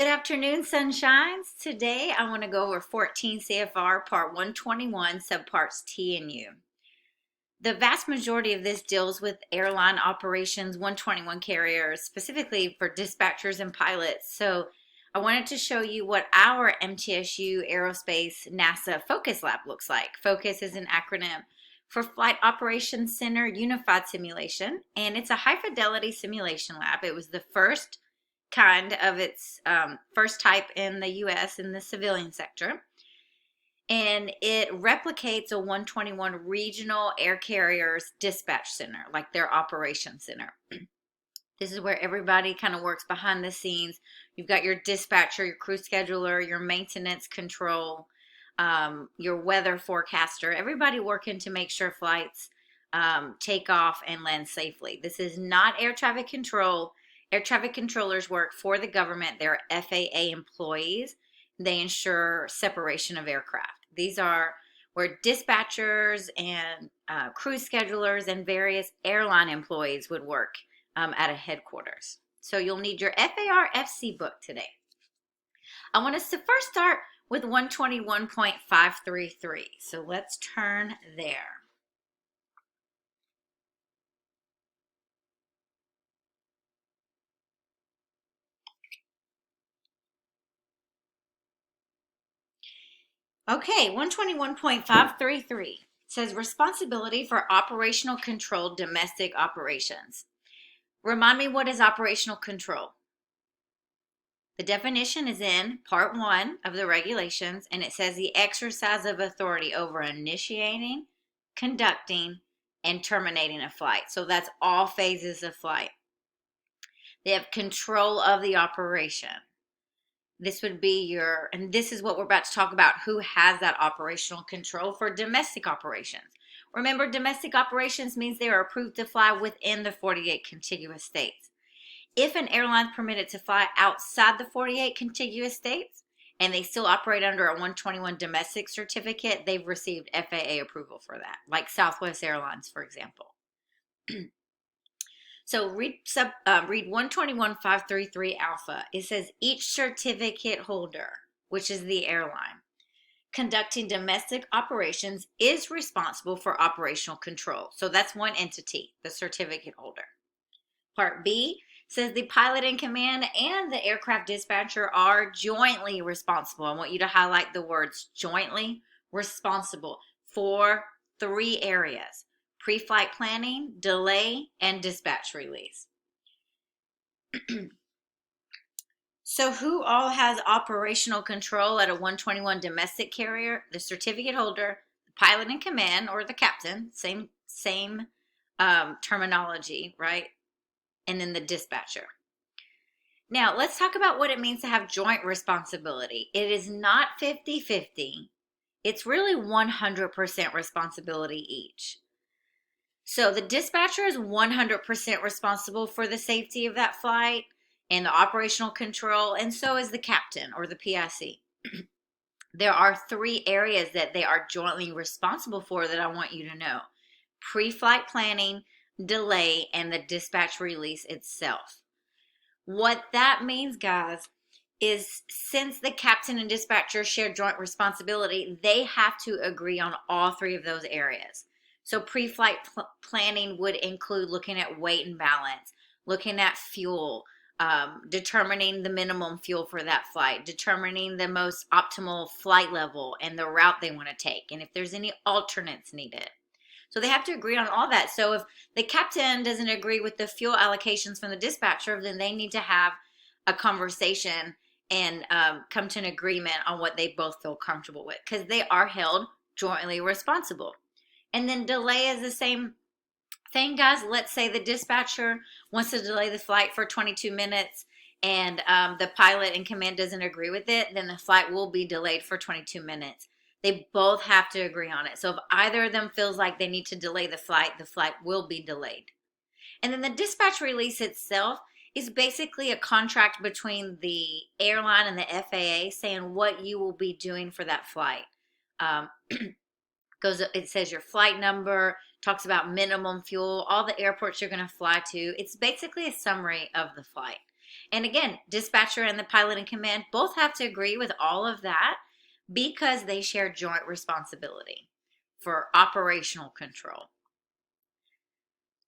Good afternoon, sunshines. Today I want to go over 14 CFR Part 121, Subparts T and U. The vast majority of this deals with airline operations, 121 carriers, specifically for dispatchers and pilots. So I wanted to show you what our MTSU Aerospace NASA Focus Lab looks like. Focus is an acronym for Flight Operations Center Unified Simulation, and it's a high-fidelity simulation lab. It was the first kind of its first type in the U.S. in the civilian sector. And it replicates a 121 regional air carriers dispatch center, like their operations center. This is where everybody kind of works behind the scenes. You've got your dispatcher, your crew scheduler, your maintenance control, your weather forecaster, everybody working to make sure flights take off and land safely. This is not air traffic control. Air traffic controllers work for the government. They're FAA employees. They ensure separation of aircraft. These are where dispatchers and crew schedulers and various airline employees would work at a headquarters. So you'll need your FAR FC book today. I want us to first start with 121.533. So let's turn there. Okay, 121.533 says responsibility for operational control domestic operations. Remind me, what is operational control? The definition is in Part 1 of the regulations, and it says the exercise of authority over initiating, conducting, and terminating a flight. So that's all phases of flight. They have control of the operation. This would be and this is what we're about to talk about, who has that operational control for domestic operations. Remember, domestic operations means they are approved to fly within the 48 contiguous states. If an airline is permitted to fly outside the 48 contiguous states and they still operate under a 121 domestic certificate, they've received FAA approval for that, like Southwest Airlines, for example. So read 121.533 alpha. It says each certificate holder, which is the airline, conducting domestic operations is responsible for operational control. So that's one entity, the certificate holder. Part B says the pilot in command and the aircraft dispatcher are jointly responsible. I want you to highlight the words jointly responsible for 3 areas: pre-flight planning, delay, and dispatch release. So who all has operational control at a 121 domestic carrier? The certificate holder, the pilot in command, or the captain, same terminology, right? And then the dispatcher. Now, let's talk about what it means to have joint responsibility. It is not 50-50. It's really 100% responsibility each. So the dispatcher is 100% responsible for the safety of that flight and the operational control, and so is the captain or the PIC. There are 3 areas that they are jointly responsible for that I want you to know: pre-flight planning, delay, and the dispatch release itself. What that means, guys, is since the captain and dispatcher share joint responsibility, they have to agree on all 3 of those areas. So pre-flight planning would include looking at weight and balance, looking at fuel, determining the minimum fuel for that flight, determining the most optimal flight level and the route they want to take, and if there's any alternates needed. So they have to agree on all that. So if the captain doesn't agree with the fuel allocations from the dispatcher, then they need to have a conversation and come to an agreement on what they both feel comfortable with, because they are held jointly responsible. And then delay is the same thing, guys. Let's say the dispatcher wants to delay the flight for 22 minutes and the pilot in command doesn't agree with it, then the flight will be delayed for 22 minutes. They both have to agree on it. So if either of them feels like they need to delay the flight will be delayed. And then the dispatch release itself is basically a contract between the airline and the FAA saying what you will be doing for that flight. It says your flight number, talks about minimum fuel, all the airports you're going to fly to. It's basically a summary of the flight. And again, dispatcher and the pilot in command both have to agree with all of that because they share joint responsibility for operational control.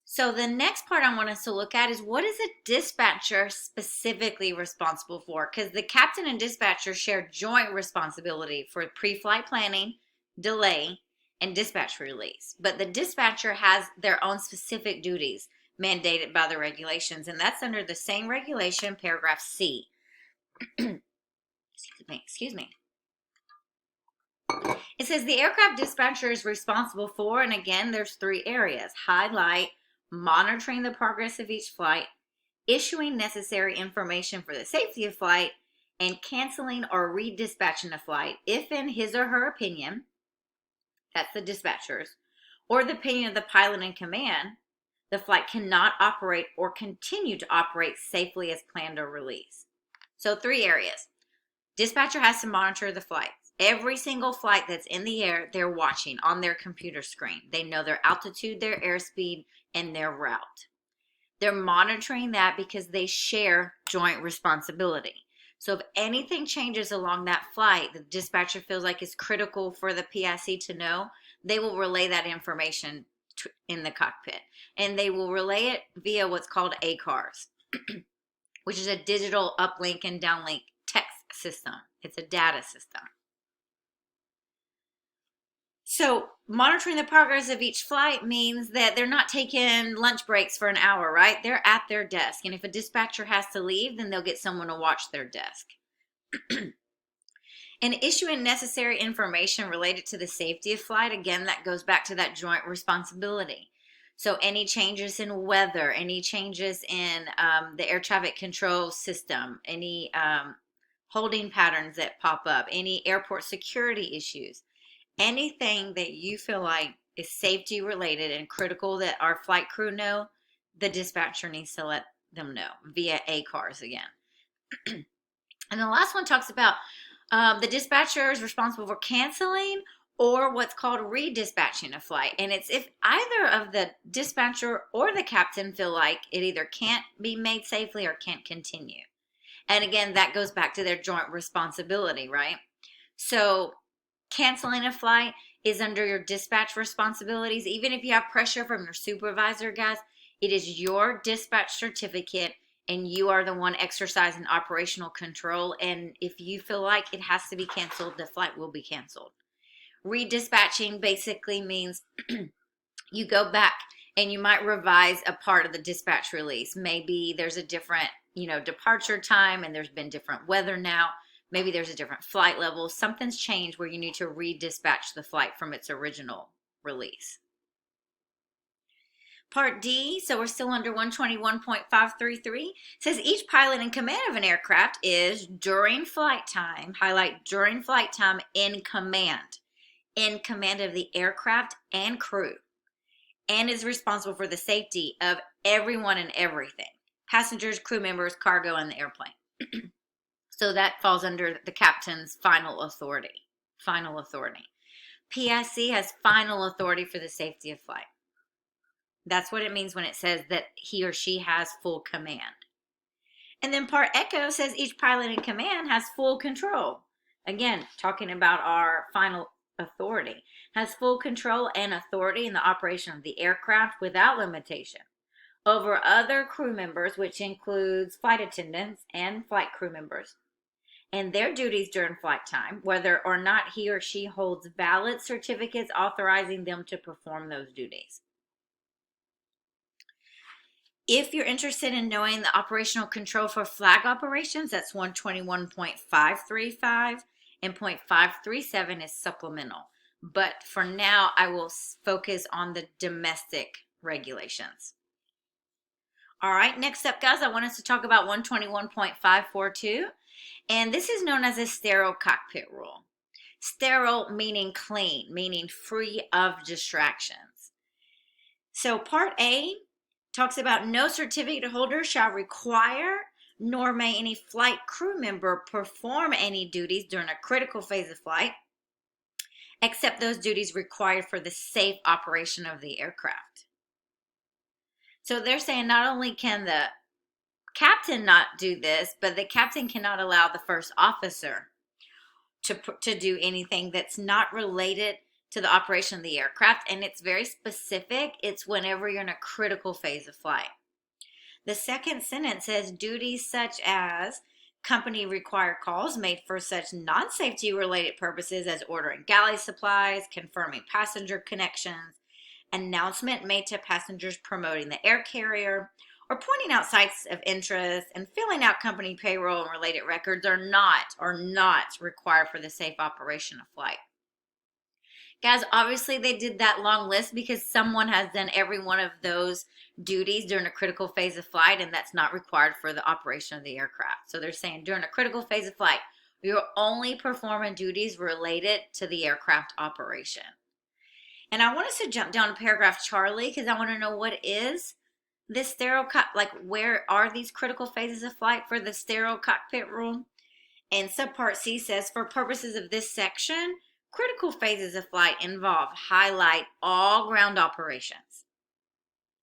So the next part I want us to look at is, what is a dispatcher specifically responsible for? Because the captain and dispatcher share joint responsibility for pre-flight planning, delay, and dispatch release. But the dispatcher has their own specific duties mandated by the regulations, and that's under the same regulation, paragraph C. Excuse me. It says the aircraft dispatcher is responsible for, and again, there's 3 areas: highlight, monitoring the progress of each flight, issuing necessary information for the safety of flight, and canceling or redispatching a flight if, in his or her opinion, that's the dispatchers, or the opinion of the pilot in command, the flight cannot operate or continue to operate safely as planned or released. So 3 areas. Dispatcher has to monitor the flights. Every single flight that's in the air, they're watching on their computer screen. They know their altitude, their airspeed, and their route. They're monitoring that because they share joint responsibility. So if anything changes along that flight, the dispatcher feels like it's critical for the PIC to know, they will relay that information in the cockpit. And they will relay it via what's called ACARS, which is a digital uplink and downlink text system. It's a data system. So monitoring the progress of each flight means that they're not taking lunch breaks for an hour, right? They're at their desk. And if a dispatcher has to leave, then they'll get someone to watch their desk. And issuing necessary information related to the safety of flight, again, that goes back to that joint responsibility. So any changes in weather, any changes in the air traffic control system, any holding patterns that pop up, any airport security issues, anything that you feel like is safety related and critical that our flight crew know, the dispatcher needs to let them know via ACARS again. And the last one talks about the dispatcher is responsible for canceling or what's called redispatching a flight. And it's if either of the dispatcher or the captain feel like it either can't be made safely or can't continue. And again, that goes back to their joint responsibility, right? So canceling a flight is under your dispatch responsibilities. Even if you have pressure from your supervisor, guys, it is your dispatch certificate and you are the one exercising operational control. And if you feel like it has to be canceled, the flight will be canceled. Redispatching basically means you go back and you might revise a part of the dispatch release. Maybe there's a different, departure time and there's been different weather now. Maybe there's a different flight level. Something's changed where you need to redispatch the flight from its original release. Part D, so we're still under 121.533, says each pilot in command of an aircraft is, during flight time, highlight during flight time, in command of the aircraft and crew, and is responsible for the safety of everyone and everything, passengers, crew members, cargo, and the airplane. So that falls under the captain's final authority. PIC has final authority for the safety of flight. That's what it means when it says that he or she has full command. And then part Echo says each pilot in command has full control. Again, talking about our final authority. Has full control and authority in the operation of the aircraft without limitation over other crew members, which includes flight attendants and flight crew members, and their duties during flight time, whether or not he or she holds valid certificates authorizing them to perform those duties. If you're interested in knowing the operational control for flag operations, that's 121.535, and 0.537 is supplemental. But for now, I will focus on the domestic regulations. All right, next up, guys, I want us to talk about 121.542, and this is known as a sterile cockpit rule. Sterile meaning clean, meaning free of distractions. So part A talks about no certificate holder shall require, nor may any flight crew member perform any duties during a critical phase of flight, except those duties required for the safe operation of the aircraft. So they're saying not only can the captain not do this, but the captain cannot allow the first officer to do anything that's not related to the operation of the aircraft. And it's very specific. It's whenever you're in a critical phase of flight. The second sentence says duties such as company required calls made for such non-safety related purposes as ordering galley supplies, confirming passenger connections, announcement made to passengers promoting the air carrier, or pointing out sites of interest and filling out company payroll and related records are not required for the safe operation of flight. Guys, obviously they did that long list because someone has done every one of those duties during a critical phase of flight, and that's not required for the operation of the aircraft. So they're saying during a critical phase of flight, you're only performing duties related to the aircraft operation. And I want us to jump down to paragraph Charlie because I want to know what is this sterile like where are these critical phases of flight for the sterile cockpit rule? And subpart C says for purposes of this section, critical phases of flight highlight all ground operations.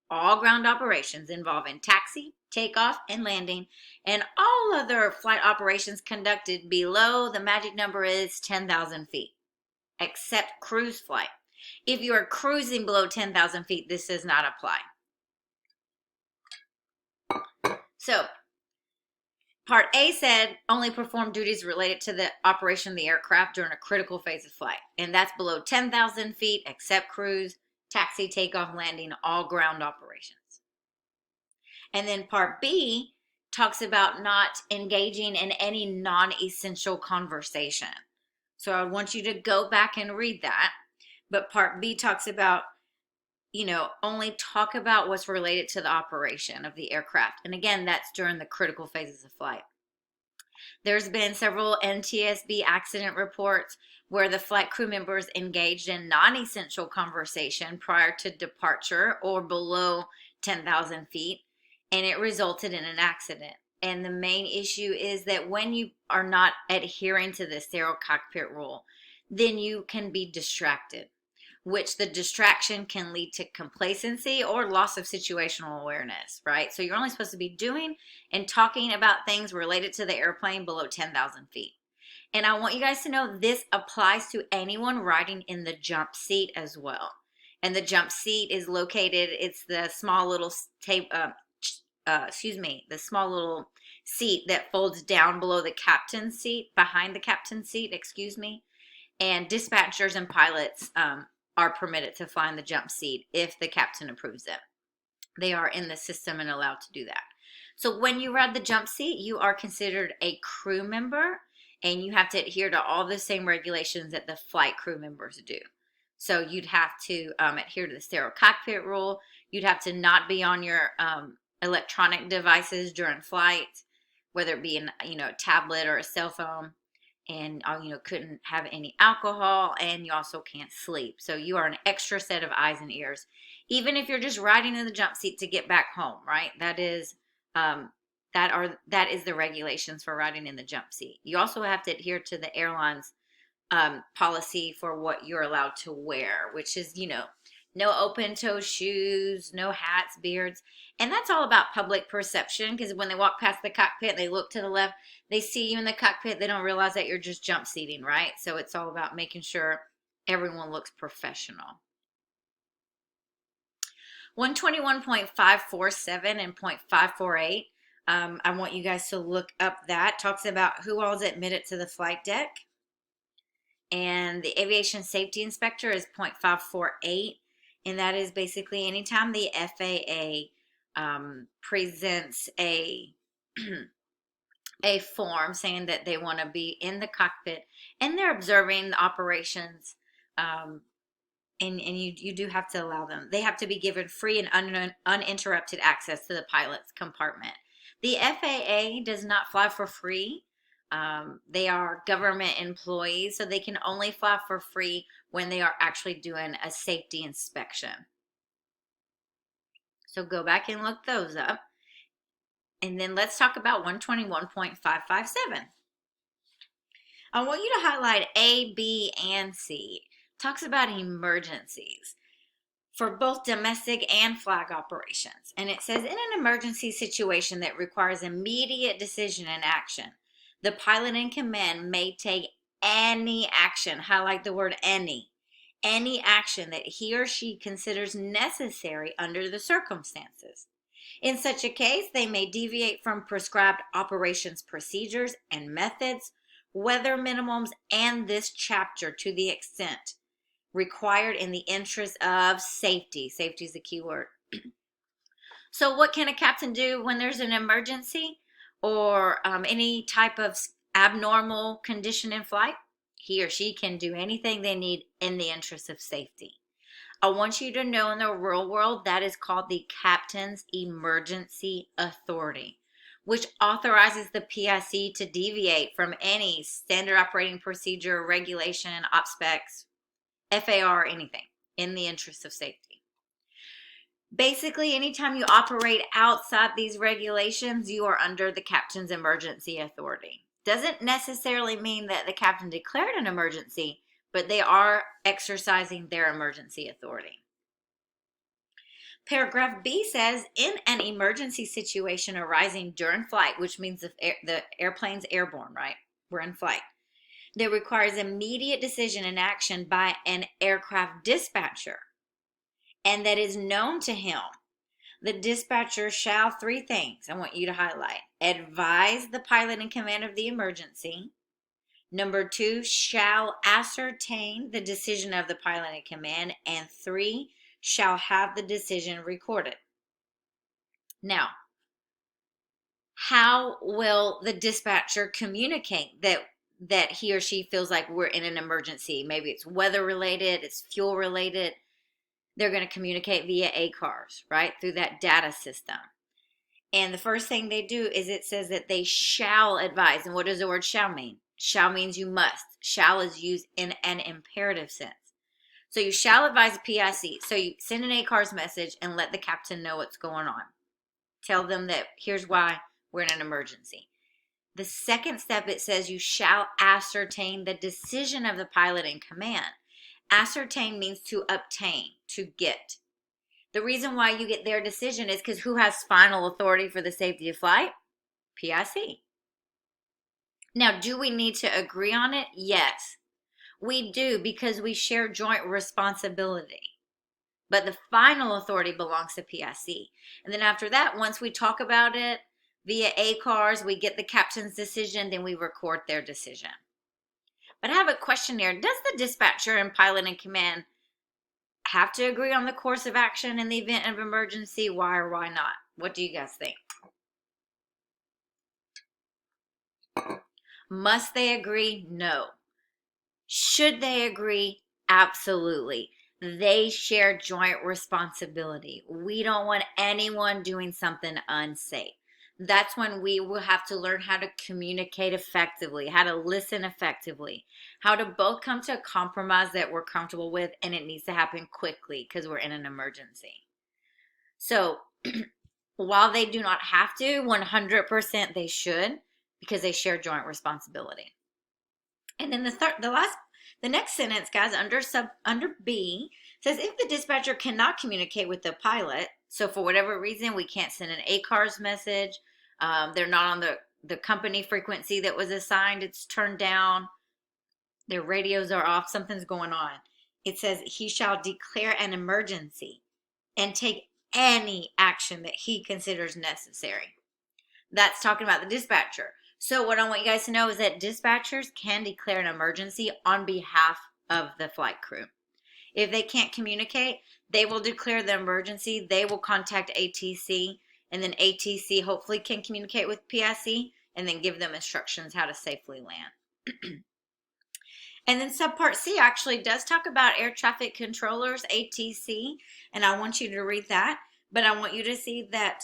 All ground operations involving taxi, takeoff, and landing, and all other flight operations conducted below the magic number is 10,000 feet, except cruise flight. If you are cruising below 10,000 feet, this does not apply. So, Part A said only perform duties related to the operation of the aircraft during a critical phase of flight. And that's below 10,000 feet, except cruise, taxi, takeoff, landing, all ground operations. And then Part B talks about not engaging in any non-essential conversation. So I want you to go back and read that. But Part B talks about, only talk about what's related to the operation of the aircraft. And again, that's during the critical phases of flight. There's been several NTSB accident reports where the flight crew members engaged in non-essential conversation prior to departure or below 10,000 feet, and it resulted in an accident. And the main issue is that when you are not adhering to the sterile cockpit rule, then you can be distracted, which the distraction can lead to complacency or loss of situational awareness, right? So you're only supposed to be doing and talking about things related to the airplane below 10,000 feet. And I want you guys to know this applies to anyone riding in the jump seat as well. And the jump seat is located, it's the small little the small little seat that folds down below the captain's seat, behind the captain's seat, and dispatchers and pilots are permitted to fly in the jump seat if the captain approves it. They are in the system and allowed to do that. So when you ride the jump seat, you are considered a crew member, and you have to adhere to all the same regulations that the flight crew members do. So you'd have to adhere to the sterile cockpit rule. You'd have to not be on your electronic devices during flight, whether it be a tablet or a cell phone. And couldn't have any alcohol, and you also can't sleep. So you are an extra set of eyes and ears, even if you're just riding in the jump seat to get back home, right? That is the regulations for riding in the jump seat. You also have to adhere to the airline's policy for what you're allowed to wear, which is no open toe shoes, no hats, beards. And that's all about public perception, because when they walk past the cockpit, they look to the left, they see you in the cockpit, they don't realize that you're just jump seating, right? So it's all about making sure everyone looks professional. 121.547 and .548, I want you guys to look up that. Talks about who all is admitted to the flight deck. And the aviation safety inspector is .548. And that is basically anytime the FAA presents a form saying that they want to be in the cockpit and they're observing the operations, and you do have to allow them. They have to be given free and uninterrupted access to the pilot's compartment. The FAA does not fly for free. They are government employees, so they can only fly for free when they are actually doing a safety inspection. So go back and look those up. And then let's talk about 121.557. I want you to highlight A, B, and C. It talks about emergencies. for both domestic and flag operations. And it says, in an emergency situation that requires immediate decision and action, the pilot in command may take any action, highlight the word any action that he or she considers necessary under the circumstances. In such a case, they may deviate from prescribed operations procedures and methods, weather minimums, and this chapter to the extent required in the interest of safety. Safety is the key word. So what can a captain do when there's an emergency or any type of abnormal condition in flight? He or she can do anything they need in the interest of safety. I want you to know in the real world that is called the Captain's Emergency Authority, which authorizes the PIC to deviate from any standard operating procedure, regulation, op specs, FAR, anything in the interest of safety. Basically, anytime you operate outside these regulations, you are under the Captain's Emergency Authority. Doesn't necessarily mean that the captain declared an emergency, but they are exercising their emergency authority. Paragraph B says, in an emergency situation arising during flight, which means the airplane's airborne, right? We're in flight. That requires immediate decision and action by an aircraft dispatcher, and that is known to him. The dispatcher shall, 3 things I want you to highlight: advise the pilot in command of the emergency. Number 2, shall ascertain the decision of the pilot in command. And 3, shall have the decision recorded. Now, how will the dispatcher communicate that he or she feels like we're in an emergency? Maybe it's weather related, it's fuel related. They're going to communicate via ACARS, right? Through that data system. And the first thing they do is it says that they shall advise. And what does the word shall mean? Shall means you must. Shall is used in an imperative sense. So you shall advise the PIC. So you send an ACARS message and let the captain know what's going on. Tell them that here's why we're in an emergency. The second step, it says you shall ascertain the decision of the pilot in command. Ascertain means to obtain, to get. The reason why you get their decision is because who has final authority for the safety of flight? PIC. Now, do we need to agree on it? Yes, we do, because we share joint responsibility. But the final authority belongs to PIC. And then after that, once we talk about it via ACARS, we get the captain's decision, then we record their decision. But I have a question here. Does the dispatcher and pilot in command have to agree on the course of action in the event of emergency? Why or why not? What do you guys think? Must they agree? No. Should they agree? Absolutely. They share joint responsibility. We don't want anyone doing something unsafe. That's when we will have to learn how to communicate effectively, how to listen effectively, how to both come to a compromise that we're comfortable with, and it needs to happen quickly because we're in an emergency. So while they do not have to, 100% they should, because they share joint responsibility. And then the next sentence, guys, under B says, if the dispatcher cannot communicate with the pilot, so for whatever reason we can't send an ACARS message, they're not on the company frequency that was assigned, it's turned down, their radios are off, something's going on. It says he shall declare an emergency and take any action that he considers necessary. That's talking about the dispatcher. So what I want you guys to know is that dispatchers can declare an emergency on behalf of the flight crew. If they can't communicate, they will declare the emergency. They will contact ATC, and then ATC hopefully can communicate with PIC and then give them instructions how to safely land. And then Subpart C actually does talk about air traffic controllers, ATC, and I want you to read that. But I want you to see that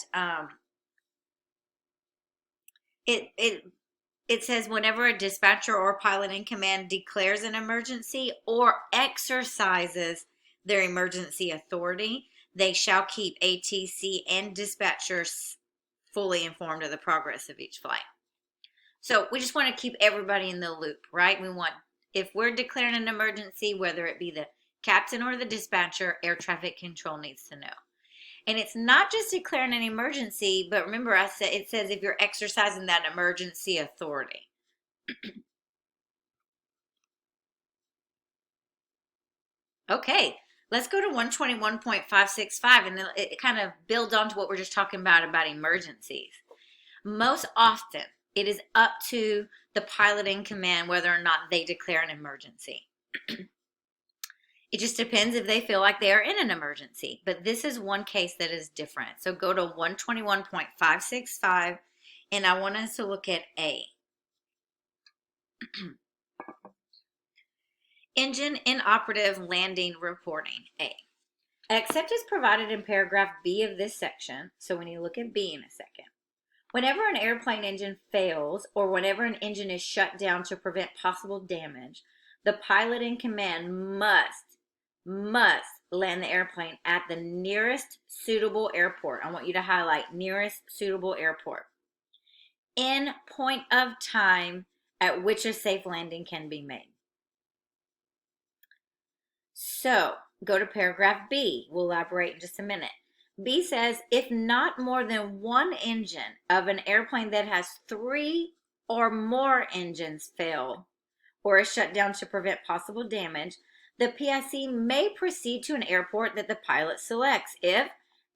it says whenever a dispatcher or pilot in command declares an emergency or exercises their emergency authority, they shall keep ATC and dispatchers fully informed of the progress of each flight. So we just want to keep everybody in the loop, right? We want, if we're declaring an emergency, whether it be the captain or the dispatcher, air traffic control needs to know. And it's not just declaring an emergency, but remember I said it says if you're exercising that emergency authority. Okay, let's go to 121.565, and it kind of builds on to what we're just talking about emergencies. Most often, it is up to the pilot in command whether or not they declare an emergency. It just depends if they feel like they are in an emergency. But this is one case that is different. So go to 121.565, and I want us to look at A. Engine inoperative landing reporting, A. Except as provided in paragraph B of this section, so when you look at B in a second, whenever an airplane engine fails or whenever an engine is shut down to prevent possible damage, the pilot in command must land the airplane at the nearest suitable airport. I want you to highlight nearest suitable airport in point of time at which a safe landing can be made. So go to paragraph B. We'll elaborate in just a minute. B says, if not more than one engine of an airplane that has 3 or more engines fail or is shut down to prevent possible damage, the PIC may proceed to an airport that the pilot selects if,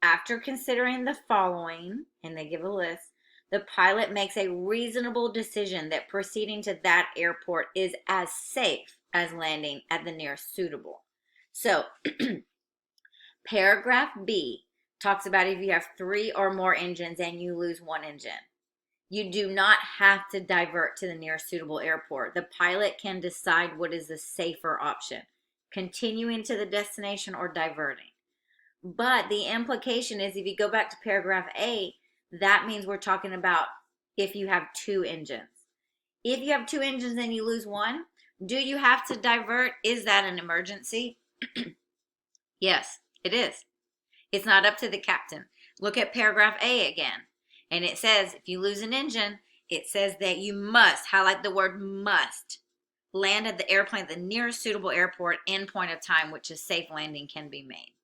after considering the following, and they give a list, the pilot makes a reasonable decision that proceeding to that airport is as safe as landing at the nearest suitable. So, paragraph B talks about if you have 3 or more engines and you lose 1 engine. You do not have to divert to the nearest suitable airport. The pilot can decide what is the safer option, continuing to the destination or diverting. But the implication is if you go back to paragraph A, that means we're talking about if you have 2 engines. If you have 2 engines and you lose 1, do you have to divert? Is that an emergency? Yes, it is. It's not up to the captain. Look at paragraph A again. And it says, if you lose an engine, it says that you must, highlight the word must, land at the airplane at the nearest suitable airport in point of time, which a safe landing can be made.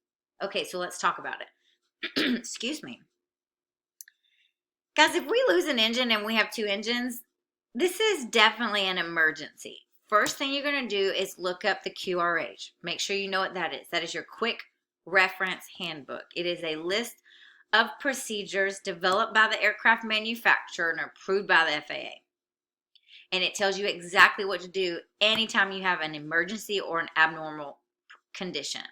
Okay, so let's talk about it. Excuse me. Guys, if we lose an engine and we have 2 engines, this is definitely an emergency. First thing you're going to do is look up the QRH. Make sure you know what that is. That is your quick reference handbook. It is a list of procedures developed by the aircraft manufacturer and approved by the FAA. And it tells you exactly what to do anytime you have an emergency or an abnormal condition.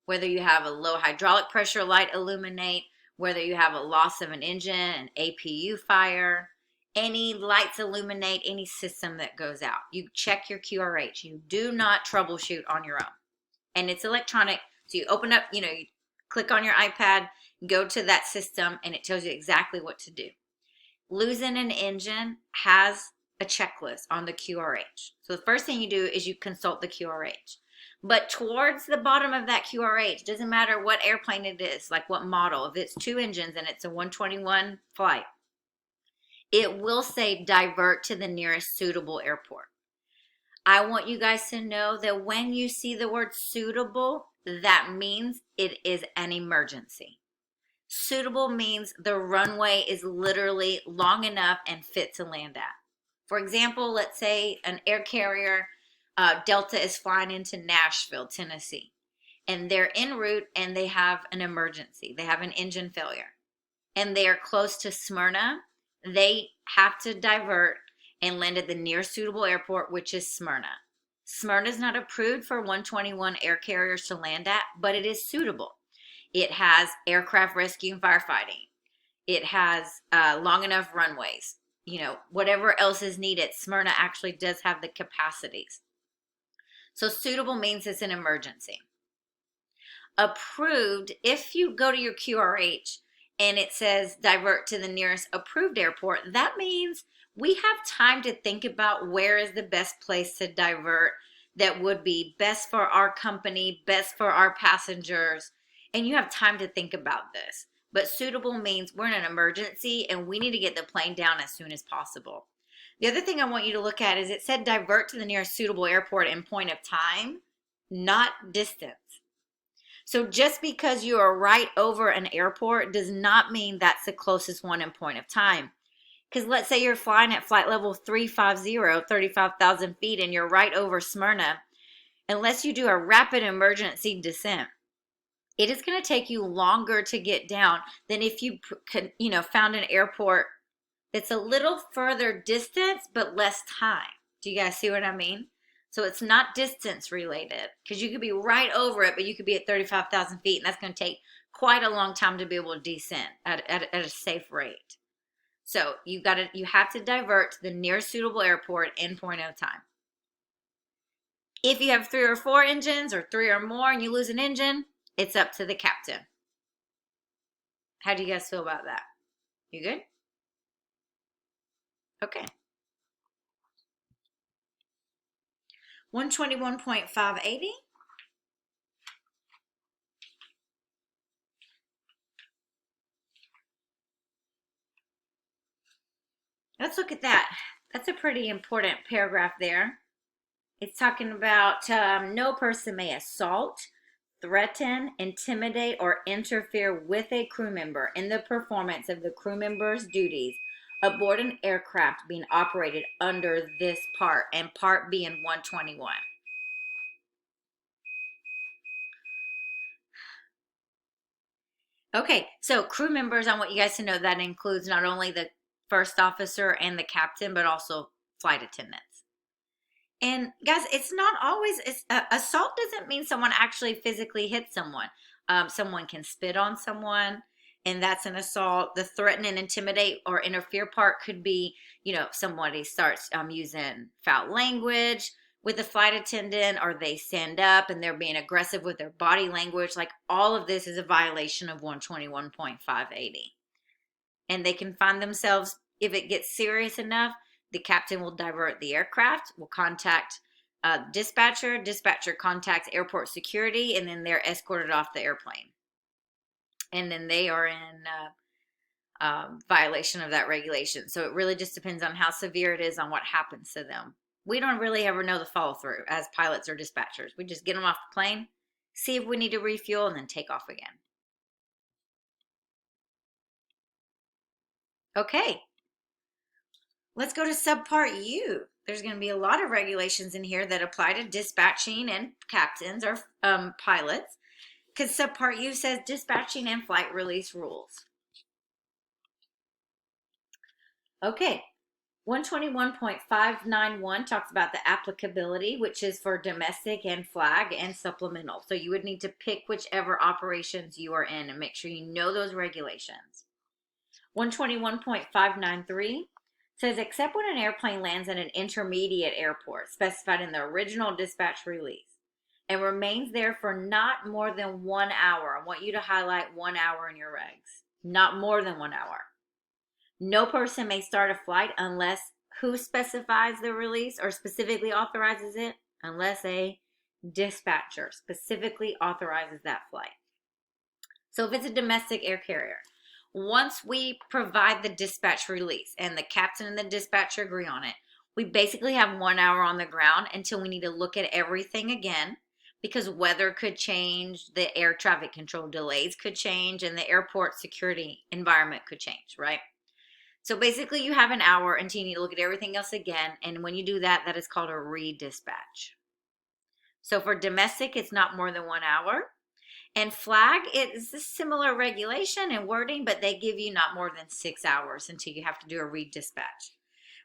Whether you have a low hydraulic pressure light illuminate, whether you have a loss of an engine, an APU fire, any lights illuminate, any system that goes out. You check your QRH. You do not troubleshoot on your own. And it's electronic. So you open up, you click on your iPad, go to that system, and it tells you exactly what to do. Losing an engine has a checklist on the QRH. So the first thing you do is you consult the QRH. But towards the bottom of that QRH, doesn't matter what airplane it is, like what model, if it's 2 engines and it's a 121 flight, it will say divert to the nearest suitable airport. I want you guys to know that when you see the word suitable, that means it is an emergency. Suitable means the runway is literally long enough and fit to land at. For example, let's say an air carrier, Delta, is flying into Nashville, Tennessee, and they're en route and they have an emergency. They have an engine failure, and they are close to Smyrna. They have to divert and land at the nearest suitable airport, which is Smyrna. Smyrna is not approved for 121 air carriers to land at, but it is suitable. It has aircraft rescue and firefighting. It has long enough runways. Whatever else is needed, Smyrna actually does have the capacities. So suitable means it's an emergency. Approved, if you go to your QRH and it says divert to the nearest approved airport, that means we have time to think about where is the best place to divert that would be best for our company, best for our passengers, and you have time to think about this. But suitable means we're in an emergency and we need to get the plane down as soon as possible. The other thing I want you to look at is it said divert to the nearest suitable airport in point of time. not distance. So just because you are right over an airport does not mean that's the closest one in point of time. Because let's say you're flying at flight level 350, 35,000 feet, and you're right over Smyrna. Unless you do a rapid emergency descent, it is going to take you longer to get down than if you found an airport that's a little further distance but less time. Do you guys see what I mean? So it's not distance related, because you could be right over it, but you could be at 35,000 feet, and that's going to take quite a long time to be able to descend at a safe rate. So you have to divert to the nearest suitable airport in point of time. If you have 3 or 4 engines or 3 or more and you lose an engine, it's up to the captain. How do you guys feel about that? You good? Okay. 121.580. Let's look at that. That's a pretty important paragraph there. It's talking about no person may assault, threaten, intimidate, or interfere with a crew member in the performance of the crew member's duties aboard an aircraft being operated under this part, and part being 121. Okay, so crew members, I want you guys to know that includes not only the first officer and the captain, but also flight attendants. And guys, it's not always, assault doesn't mean someone actually physically hits someone. Someone can spit on someone, and that's an assault. The threaten and intimidate or interfere part could be, somebody starts using foul language with the flight attendant, or they stand up and they're being aggressive with their body language. Like, all of this is a violation of 121.580. And they can find themselves, if it gets serious enough, the captain will divert the aircraft, will contact dispatcher. Dispatcher contacts airport security, and then they're escorted off the airplane. And then they are in violation of that regulation. So it really just depends on how severe it is, on what happens to them. We don't really ever know the follow through as pilots or dispatchers. We just get them off the plane, see if we need to refuel, and then take off again. Okay. Let's go to Subpart U. There's going to be a lot of regulations in here that apply to dispatching and captains or pilots, because Subpart U says dispatching and flight release rules. Okay, 121.591 talks about the applicability, which is for domestic and flag and supplemental. So you would need to pick whichever operations you are in and make sure you know those regulations. 121.593 says, except when an airplane lands at an intermediate airport specified in the original dispatch release and remains there for not more than 1 hour. I want you to highlight 1 hour in your regs. Not more than 1 hour. No person may start a flight unless, who specifies the release or specifically authorizes it? Unless a dispatcher specifically authorizes that flight. So if it's a domestic air carrier, once we provide the dispatch release and the captain and the dispatcher agree on it, we basically have 1 hour on the ground until we need to look at everything again, because weather could change, the air traffic control delays could change, and the airport security environment could change, right? So basically you have an hour until you need to look at everything else again, and when you do that, that is called a redispatch. So for domestic, it's not more than 1 hour. And flag, it is a similar regulation and wording, but they give you not more than 6 hours until you have to do a redispatch.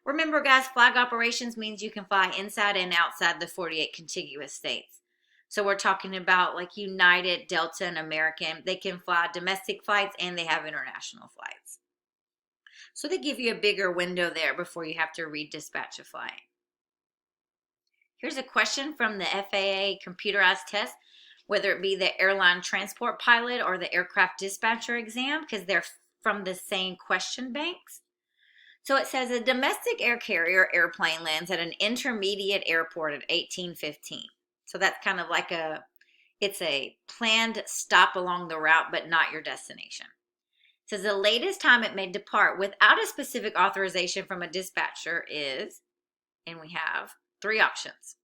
Remember, guys, flag operations means you can fly inside and outside the 48 contiguous states. So we're talking about like United, Delta, and American. They can fly domestic flights and they have international flights. So they give you a bigger window there before you have to redispatch a flight. Here's a question from the FAA computerized test, whether it be the airline transport pilot or the aircraft dispatcher exam, because they're from the same question banks. So it says a domestic air carrier airplane lands at an intermediate airport at 18:15. So that's kind of like it's a planned stop along the route, but not your destination. It says the latest time it may depart without a specific authorization from a dispatcher is, and we have 3 options.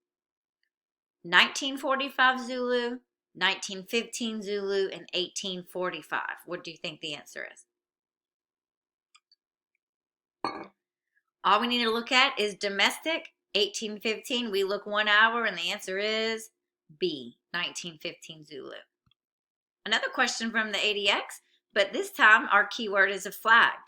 1945 Zulu, 1915 Zulu, and 1845. What do you think the answer is? All we need to look at is domestic, 1815. We look 1 hour, and the answer is B, 1915 Zulu. Another question from the ADX, but this time our keyword is a flag.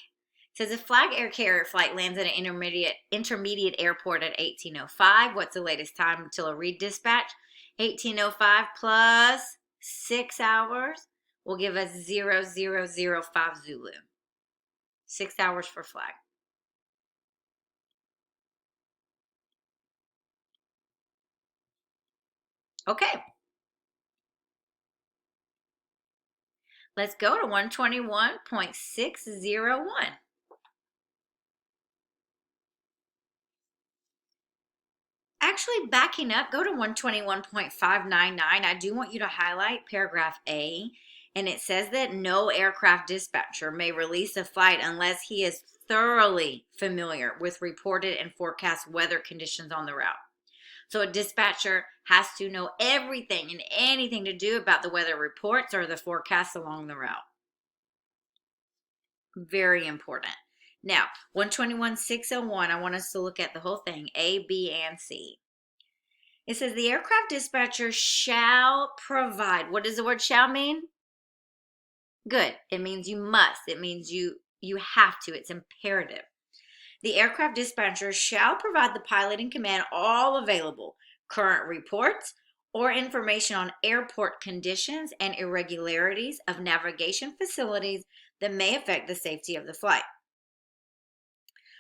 It says a flag air carrier flight lands at an intermediate airport at 1805. What's the latest time until a redispatch? 1805 plus 6 hours will give us 0005 Zulu. 6 hours for flag. Okay. Let's go to 121.601. Actually, backing up, go to 121.599. I do want you to highlight paragraph A, and it says that no aircraft dispatcher may release a flight unless he is thoroughly familiar with reported and forecast weather conditions on the route. So a dispatcher has to know everything and anything to do about the weather reports or the forecasts along the route. Very important. Now, 121.601, I want us to look at the whole thing, A, B, and C. It says the aircraft dispatcher shall provide. What does the word shall mean? Good. It means you must. It means you have to. It's imperative. The aircraft dispatcher shall provide the pilot in command all available current reports or information on airport conditions and irregularities of navigation facilities that may affect the safety of the flight.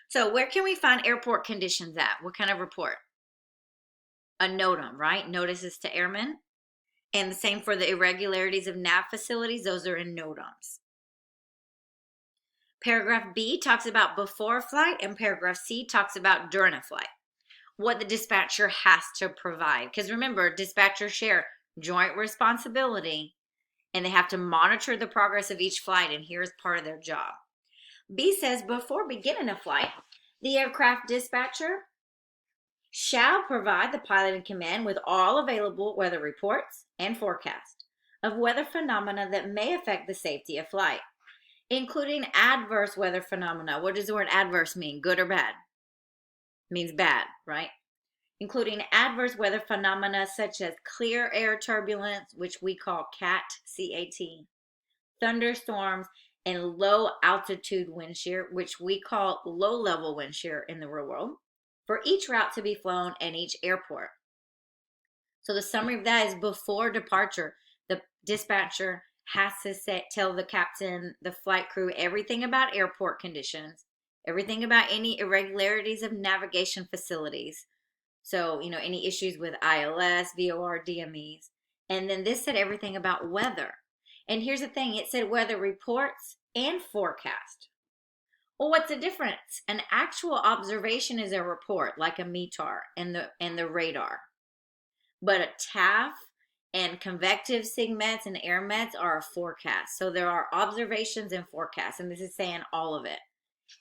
So where can we find airport conditions at? What kind of report? A NOTAM, right? Notices to airmen. And the same for the irregularities of nav facilities. Those are in NOTAMs. Paragraph B talks about before a flight, and paragraph C talks about during a flight. What the dispatcher has to provide. Because remember, dispatchers share joint responsibility, and they have to monitor the progress of each flight, and here's part of their job. B says before beginning a flight, the aircraft dispatcher shall provide the pilot in command with all available weather reports and forecast of weather phenomena that may affect the safety of flight, including adverse weather phenomena. What does the word adverse mean? Good or bad? It means bad, right? Including adverse weather phenomena such as clear air turbulence, which we call CAT, C-A-T, thunderstorms, and low altitude wind shear, which we call low level wind shear in the real world, for each route to be flown and each airport. So the summary of that is before departure, the dispatcher has to tell the captain, the flight crew, everything about airport conditions, everything about any irregularities of navigation facilities. So, any issues with ILS, VOR, DMEs. And then this said everything about weather. And here's the thing, it said weather reports and forecast. Well, what's the difference? An actual observation is a report, like a METAR and the radar. But a TAF and convective SIGMETs and AirMETs are a forecast. So there are observations and forecasts, and this is saying all of it,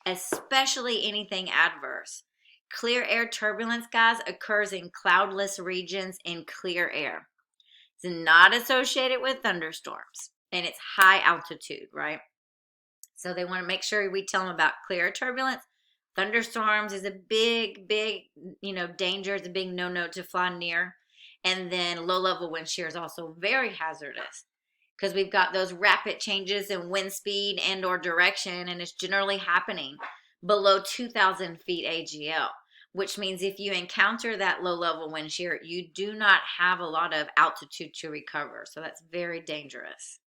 especially anything adverse. Clear air turbulence, guys, occurs in cloudless regions in clear air. It's not associated with thunderstorms, and it's high altitude, right? So they want to make sure we tell them about clear air turbulence. Thunderstorms is a big, danger. It's a big no-no to fly near. And then low-level wind shear is also very hazardous because we've got those rapid changes in wind speed and or direction, and it's generally happening below 2,000 feet AGL, which means if you encounter that low-level wind shear, you do not have a lot of altitude to recover. So that's very dangerous.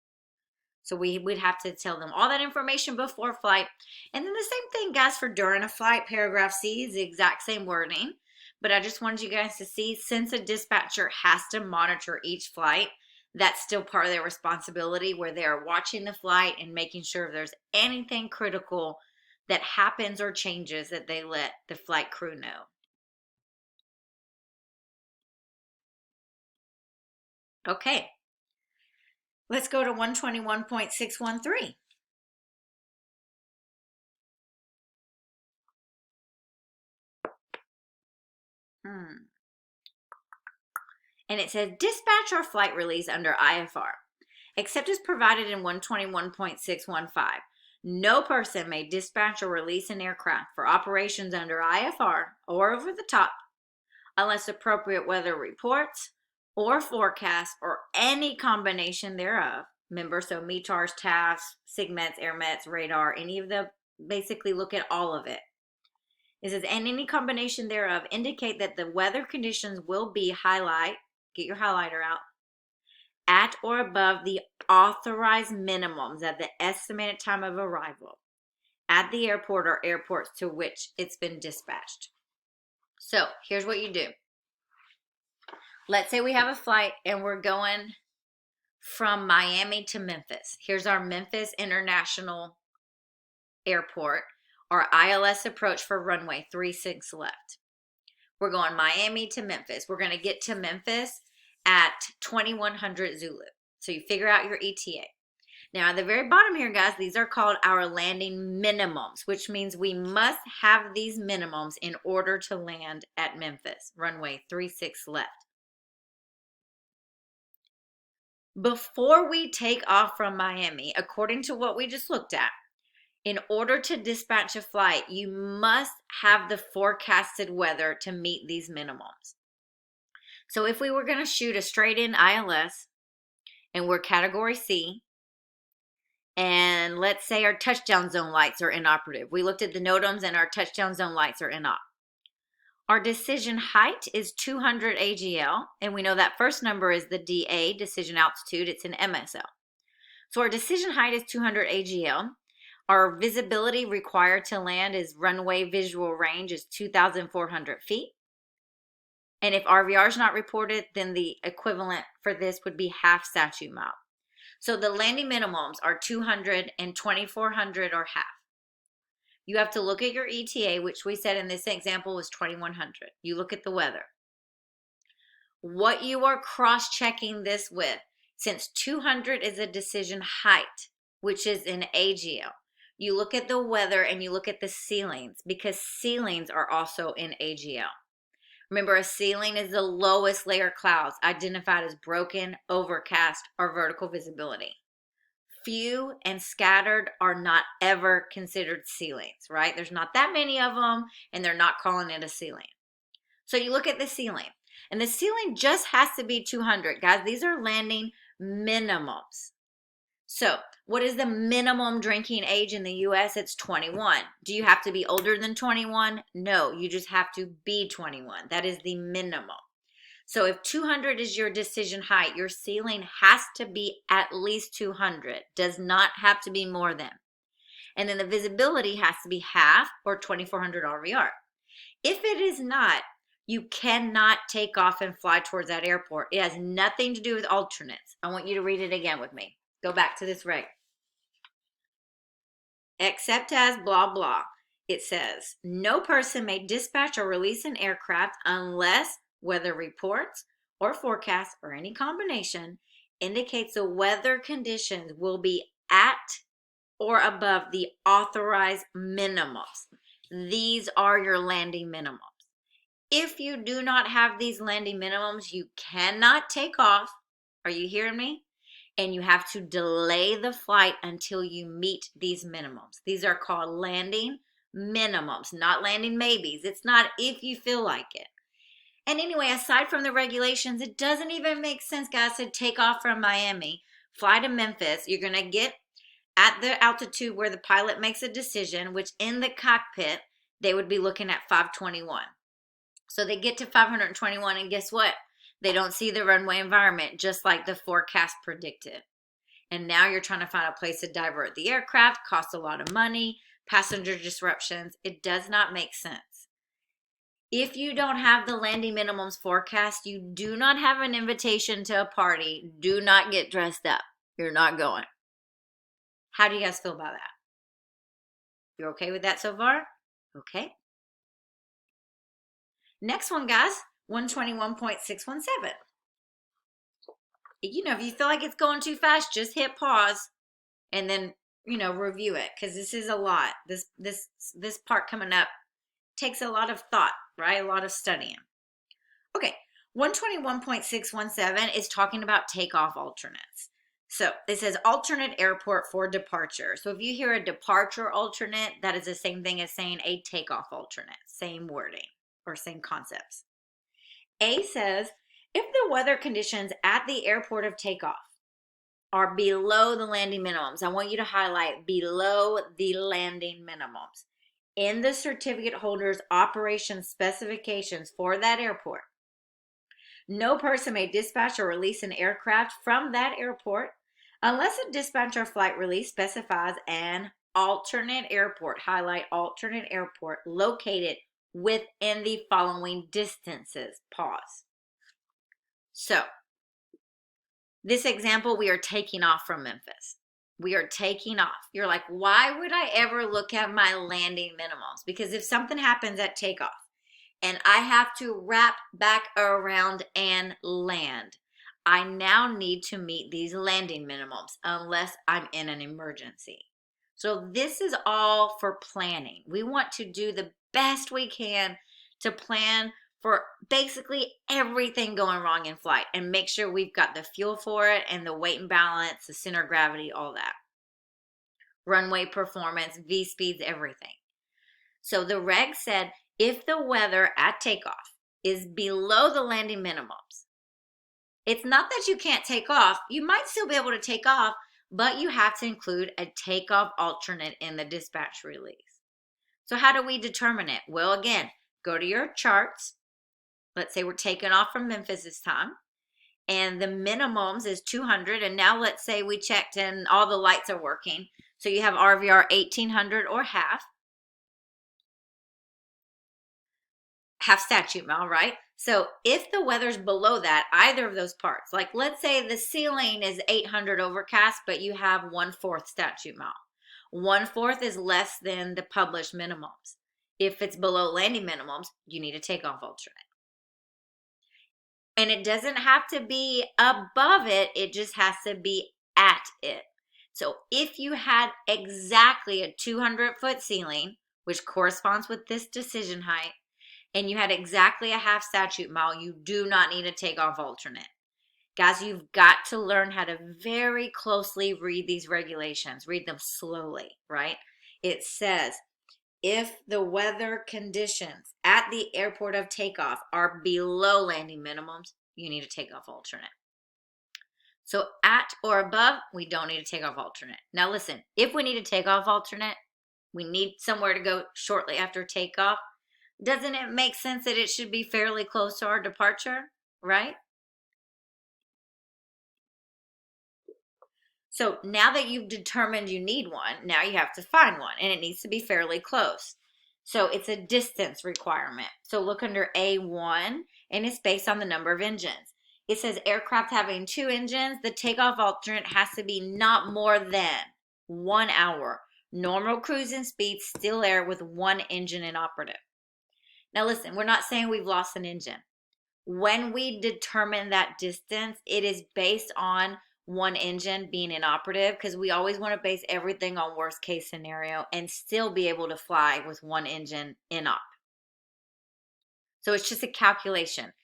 So we would have to tell them all that information before flight. And then the same thing, guys, for during a flight. Paragraph C is the exact same wording. But I just wanted you guys to see, since a dispatcher has to monitor each flight, that's still part of their responsibility, where they're watching the flight and making sure if there's anything critical that happens or changes, that they let the flight crew know. Okay. Let's go to 121.613. And it says dispatch or flight release under IFR, except as provided in 121.615. No person may dispatch or release an aircraft for operations under IFR or over the top unless appropriate weather reports or forecasts or any combination thereof. Remember, so METARs, TAFs, SIGMETs, AirMets, radar, any of the, basically look at all of it. It says, and any combination thereof indicate that the weather conditions will be get your highlighter out, at or above the authorized minimums at the estimated time of arrival at the airport or airports to which it's been dispatched. So here's what you do. Let's say we have a flight and we're going from Miami to Memphis. Here's our Memphis International Airport, our ILS approach for runway 36 left. We're going Miami to Memphis. We're going to get to Memphis at 2100 Zulu. So you figure out your ETA. Now at the very bottom here, guys, these are called our landing minimums, which means we must have these minimums in order to land at Memphis, runway 36 left. Before we take off from Miami, according to what we just looked at, in order to dispatch a flight, you must have the forecasted weather to meet these minimums. So if we were going to shoot a straight in ILS and we're category C, and let's say our touchdown zone lights are inoperative. We looked at the NOTAMs and our touchdown zone lights are inop. Our decision height is 200 AGL, and we know that first number is the DA, decision altitude. It's an MSL. So our decision height is 200 AGL. Our visibility required to land is runway visual range is 2,400 feet. And if RVR is not reported, then the equivalent for this would be half statute mile. So the landing minimums are 200 and 2,400 or half. You have to look at your ETA, which we said in this example was 2,100. You look at the weather. What you are cross-checking this with, since 200 is a decision height, which is in AGL, you look at the weather and you look at the ceilings, because ceilings are also in AGL. Remember, a ceiling is the lowest layer clouds identified as broken, overcast, or vertical visibility. Few and scattered are not ever considered ceilings, right? There's not that many of them, and they're not calling it a ceiling. So you look at the ceiling, and the ceiling just has to be 200. Guys, these are landing minimums. So what is the minimum drinking age in the U.S.? It's 21. Do you have to be older than 21? No, you just have to be 21. That is the minimum. So if 200 is your decision height, your ceiling has to be at least 200. Does not have to be more than. And then the visibility has to be half or 2,400 RVR. If it is not, you cannot take off and fly towards that airport. It has nothing to do with alternates. I want you to read it again with me. Go back to this reg. Except as blah, blah. It says, no person may dispatch or release an aircraft unless weather reports or forecasts or any combination indicates the weather conditions will be at or above the authorized minimums. These are your landing minimums. If you do not have these landing minimums, you cannot take off. Are you hearing me? And you have to delay the flight until you meet these minimums. These are called landing minimums, not landing maybes. It's not if you feel like it. And anyway, aside from the regulations, it doesn't even make sense, guys, to take off from Miami, fly to Memphis. You're going to get at the altitude where the pilot makes a decision, which in the cockpit, they would be looking at 521. So they get to 521, and guess what? They don't see the runway environment, just like the forecast predicted. And now you're trying to find a place to divert the aircraft, costs a lot of money, passenger disruptions. It does not make sense. If you don't have the landing minimums forecast, you do not have an invitation to a party. Do not get dressed up. You're not going. How do you guys feel about that? You're okay with that so far? Okay. Next one, guys. 121.617. If you feel like it's going too fast, just hit pause and then, review it, because this is a lot. This part coming up takes a lot of thought, right? A lot of studying. Okay, 121.617 is talking about takeoff alternates. So it says alternate airport for departure. So if you hear a departure alternate, that is the same thing as saying a takeoff alternate. Same wording or same concepts. A says, if the weather conditions at the airport of takeoff are below the landing minimums, I want you to highlight below the landing minimums in the certificate holder's operation specifications for that airport, no person may dispatch or release an aircraft from that airport unless a dispatch or flight release specifies an alternate airport, highlight alternate airport, located within the following distances. Pause. So, this example, we are taking off from Memphis. We are taking off. You're like, why would I ever look at my landing minimums? Because if something happens at takeoff and I have to wrap back around and land, I now need to meet these landing minimums unless I'm in an emergency. So this is all for planning. We want to do the best we can to plan for basically everything going wrong in flight and make sure we've got the fuel for it and the weight and balance, the center of gravity, all that. Runway performance, V-speeds, everything. So the reg said if the weather at takeoff is below the landing minimums, it's not that you can't take off. You might still be able to take off, but you have to include a takeoff alternate in the dispatch release. So how do we determine it? Well, again, go to your charts. Let's say we're taking off from Memphis this time, and the minimums is 200. And now let's say we checked and all the lights are working. So you have RVR 1800 or half statute mile, right? So if the weather's below that, either of those parts, like let's say the ceiling is 800 overcast, but you have 1/4 statute mile. 1/4 is less than the published minimums. If it's below landing minimums, you need a takeoff alternate. And it doesn't have to be above it, it just has to be at it. So if you had exactly a 200-foot ceiling, which corresponds with this decision height, and you had exactly a half statute mile, you do not need a takeoff alternate. Guys, you've got to learn how to very closely read these regulations. Read them slowly, right? It says, if the weather conditions at the airport of takeoff are below landing minimums, you need a takeoff alternate. So at or above, we don't need a takeoff alternate. Now listen, if we need a takeoff alternate, we need somewhere to go shortly after takeoff. Doesn't it make sense that it should be fairly close to our departure, right? So now that you've determined you need one, now you have to find one, and it needs to be fairly close. So it's a distance requirement. So look under A1, and it's based on the number of engines. It says aircraft having 2 engines, the takeoff alternate has to be not more than 1 hour. Normal cruising speed, still air with 1 engine inoperative. Now listen, we're not saying we've lost an engine. When we determine that distance, it is based on 1 engine being inoperative, because we always want to base everything on worst case scenario and still be able to fly with 1 engine inop. So it's just a calculation.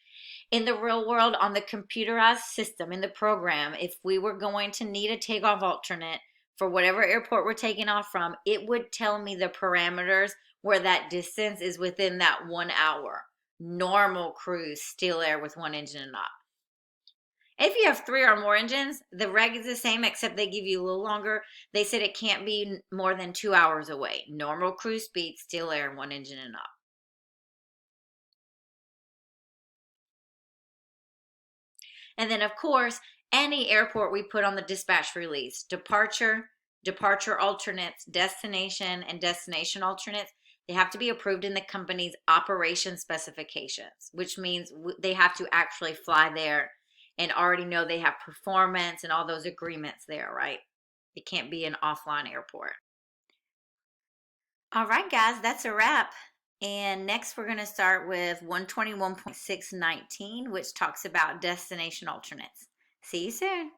In the real world, on the computerized system, in the program, if we were going to need a takeoff alternate for whatever airport we're taking off from, it would tell me the parameters where that distance is within that 1 hour. Normal cruise, still air with 1 engine and up. If you have 3 or more engines, the reg is the same, except they give you a little longer. They said it can't be more than 2 hours away. Normal cruise speed, still air, 1 engine and up. And then, of course, any airport we put on the dispatch release, departure alternates, destination, and destination alternates, they have to be approved in the company's operation specifications, which means they have to actually fly there and already know they have performance and all those agreements there, right? It can't be an offline airport. All right, guys, that's a wrap. And next we're going to start with 121.619, which talks about destination alternates. See you soon.